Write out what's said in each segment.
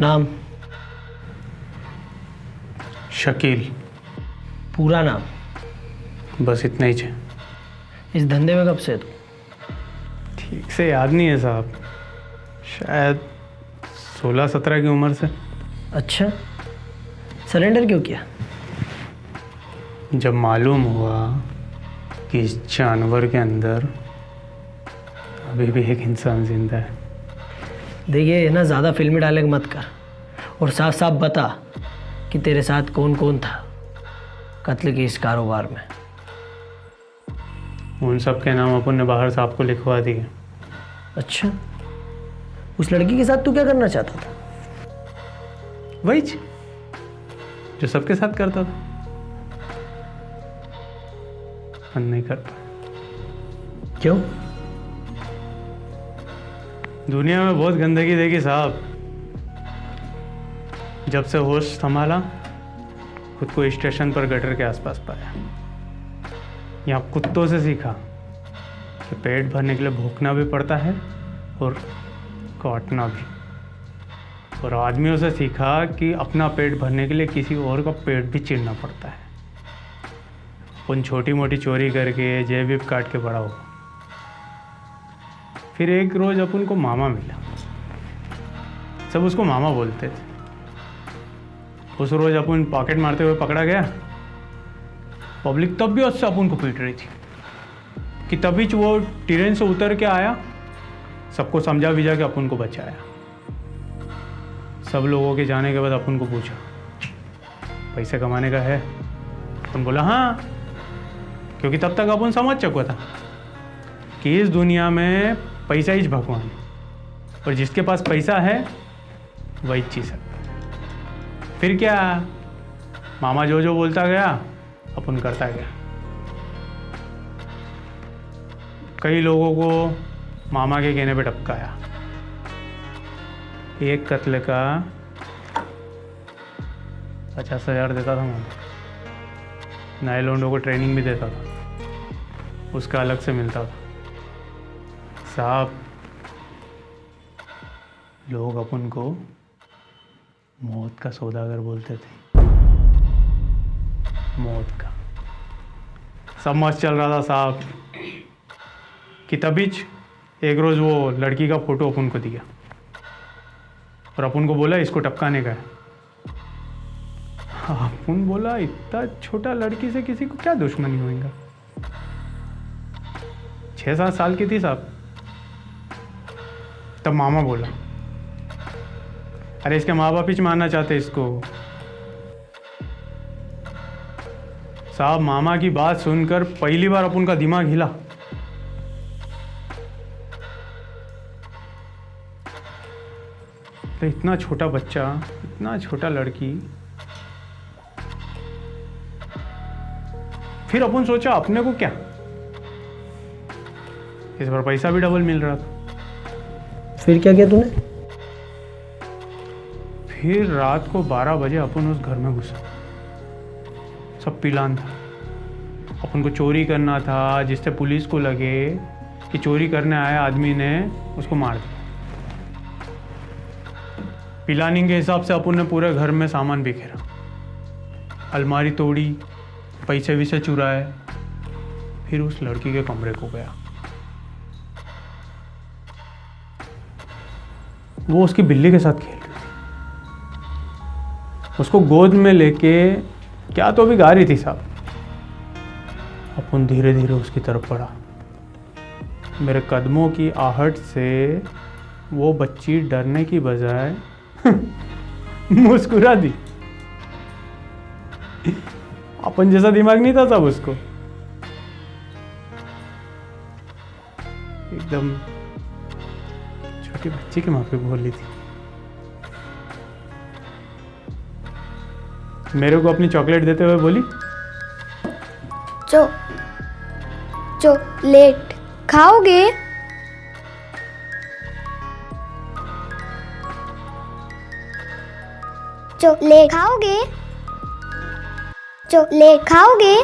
नाम? शकील। पूरा नाम? बस इतना ही है। इस धंधे में कब से तू? ठीक से याद नहीं है साहब, शायद 16-17 की उम्र से। अच्छा, सरेंडर क्यों किया? जब मालूम हुआ कि इस जानवर के अंदर अभी भी एक इंसान जिंदा है। देखिए, ये ना ज़्यादा फिल्मी डायलॉग मत कर और साफ साफ बता कि तेरे साथ कौन कौन था कत्ल के इस कारोबार में। उन सब के नाम अपन ने बाहर साहब को लिखवा दिए। अच्छा, उस लड़की के साथ तू क्या करना चाहता था? वही जो सबके साथ करता था, पर नहीं कर पाया। क्यों? दुनिया में बहुत गंदगी देखी साहब। जब से होश संभाला, खुद को स्टेशन पर गटर के आसपास पाया। यहाँ कुत्तों से सीखा कि पेट भरने के लिए भूखना भी पड़ता है और काटना भी। और आदमियों से सीखा कि अपना पेट भरने के लिए किसी और का पेट भी चीरना पड़ता है। उन छोटी मोटी चोरी करके जेब वेब काट के बड़ा हुआ। फिर एक रोज अपन को मामा मिला। सब उसको मामा बोलते थे। उस रोज अपन पॉकेट मारते हुए पकड़ा गया। पब्लिक तब भी उससे अपन को पीट रही थी कि तभी वो ट्रेन से उतर के आया, सबको समझा विजा के अपन को बचाया। सब लोगों के जाने के बाद अपन को पूछा, पैसे कमाने का है? अपन बोला हाँ, क्योंकि तब तक अपन समझ चुका था कि इस दुनिया में पैसा ही भगवान, और जिसके पास पैसा है वही जी सकता। फिर क्या, मामा जो जो बोलता गया अपन करता गया। कई लोगों को मामा के कहने पे टपकाया। एक कत्ल का 50,000 देता था मामा। नए लोगों को ट्रेनिंग भी देता था, उसका अलग से मिलता था। साहब, लोग अपन को मौत का सौदागर बोलते थे। मौत का। सब मस्त चल रहा था साहब कि तभी एक रोज वो लड़की का फोटो अपन को दिया और अपन को बोला इसको टपकाने का है। अपन बोला इतना छोटा लड़की से किसी को क्या दुश्मनी होएगा। 6-7 साल की थी साहब। तब मामा बोला, अरे इसके माँ बाप ही मारना चाहते इसको। साहब, मामा की बात सुनकर पहली बार अपन का दिमाग हिला। तो इतना छोटा बच्चा, इतना छोटा लड़की। फिर अपन सोचा अपने को क्या, इस बार पैसा भी डबल मिल रहा था। फिर क्या किया तूने? फिर रात को 12 बजे अपन उस घर में घुसा। सब पिलान था। अपन को चोरी करना था, जिससे पुलिस को लगे कि चोरी करने आए आदमी ने उसको मार दिया। प्लानिंग के हिसाब से अपन ने पूरे घर में सामान बिखेरा, अलमारी तोड़ी, पैसे भी से चुराए। फिर उस लड़की के कमरे को गया। वो उसकी बिल्ली के साथ खेल रही थी। उसको गोद में लेके क्या तो भी गा रही थी साहब। अपन धीरे धीरे उसकी तरफ बढ़ा। मेरे कदमों की आहट से वो बच्ची डरने की बजाय मुस्कुरा दी। अपन जैसा दिमाग नहीं था सब उसको। एकदम छोटी बच्ची के माँ पे बोल रही थी। मेरे को अपनी चॉकलेट देते हुए बोली, चॉकलेट खाओगे? चॉकलेट खाओगे? चॉकलेट खाओगे?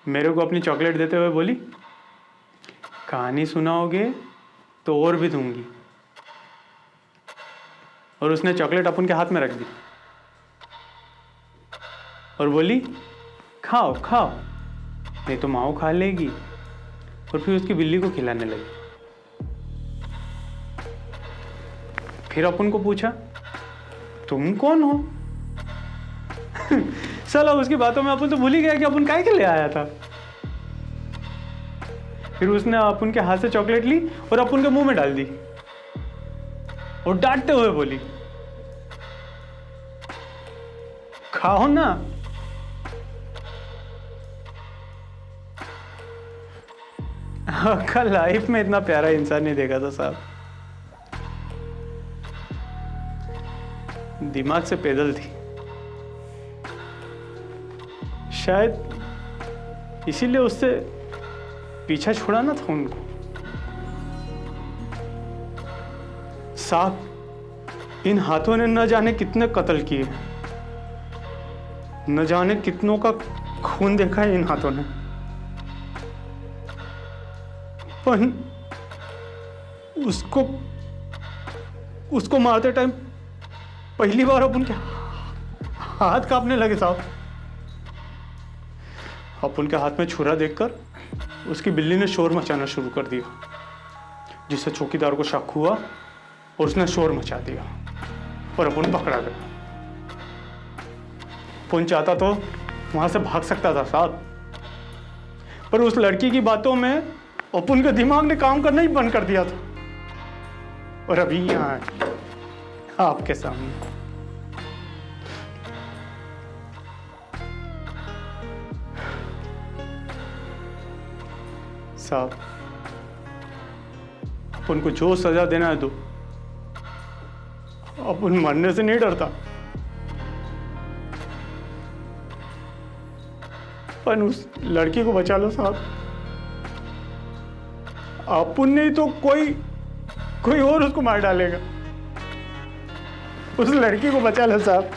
मेरे को अपनी चॉकलेट देते हुए बोली, कहानी सुनाओगे तो और भी दूंगी। और उसने चॉकलेट अपन के हाथ में रख दी और बोली खाओ खाओ, नहीं तो माओ खा लेगी। और फिर उसकी बिल्ली को खिलाने लगी। फिर अपन को पूछा तुम कौन हो? साला उसकी बातों में अपन तो भूल ही गया कि अपन काहे के लिए आया था। फिर उसने अपन के हाथ से चॉकलेट ली और अपन के मुंह में डाल दी और डांटते हुए बोली खाओ ना। कल लाइफ में इतना प्यारा इंसान नहीं देखा था साहब। दिमाग से पैदल थी, शायद इसीलिए उससे पीछा छुड़ाना था उनको। साहब इन हाथों ने न जाने कितने कत्ल किए, न जाने कितनों का खून देखा है इन हाथों ने। पर उसको मारते टाइम पहली बार अपन के हाथ कांपने लगे साहब। अपन के हाथ में छुरा देखकर उसकी बिल्ली ने शोर मचाना शुरू कर दिया, जिससे चौकीदार को शक हुआ और उसने शोर मचा दिया और अपन पकड़ा गया। अपन चाहता तो वहां से भाग सकता था साहब, पर उस लड़की की बातों में अपन के दिमाग ने काम करना ही बंद कर दिया था। और अभी यहाँ आपके सामने साहब, अपन को जो सजा देना है दो, अपन मरने से नहीं डरता, पर उस लड़की को बचा लो साहब। अपन नहीं तो कोई और उसको मार डालेगा। उस लड़की को बचा लो साहब,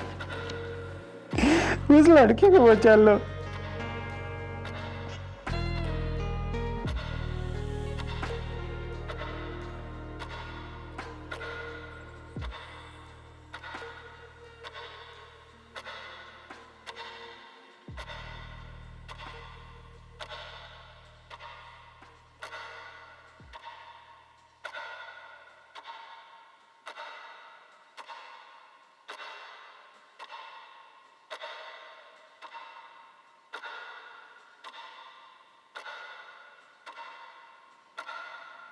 उस लड़की को बचा लो।